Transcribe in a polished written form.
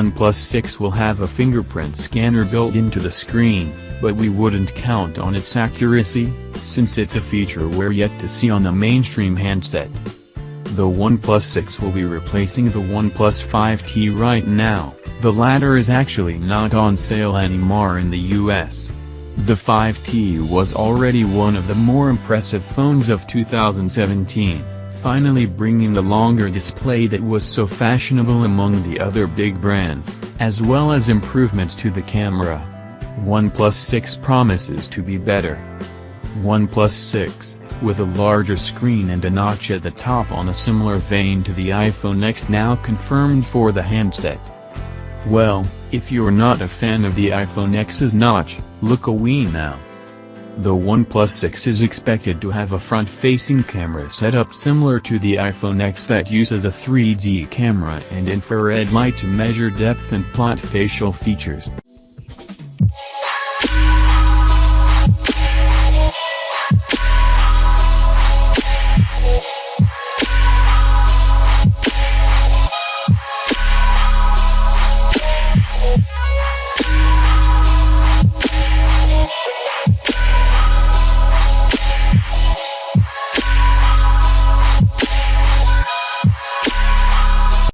OnePlus 6 will have a fingerprint scanner built into the screen, but we wouldn't count on its accuracy, since it's a feature we're yet to see on a mainstream handset. The OnePlus 6 will be replacing the OnePlus 5T right now. The latter is actually not on sale anymore in the US. The 5T was already one of the more impressive phones of 2017. Finally bringing the longer display that was so fashionable among the other big brands, as well as improvements to the camera. OnePlus 6 promises to be better. OnePlus 6, with a larger screen and a notch at the top on a similar vein to the iPhone X, now confirmed for the handset. Well, if you're not a fan of the iPhone X's notch, look away now. The OnePlus 6 is expected to have a front-facing camera setup similar to the iPhone X that uses a 3D camera and infrared light to measure depth and plot facial features.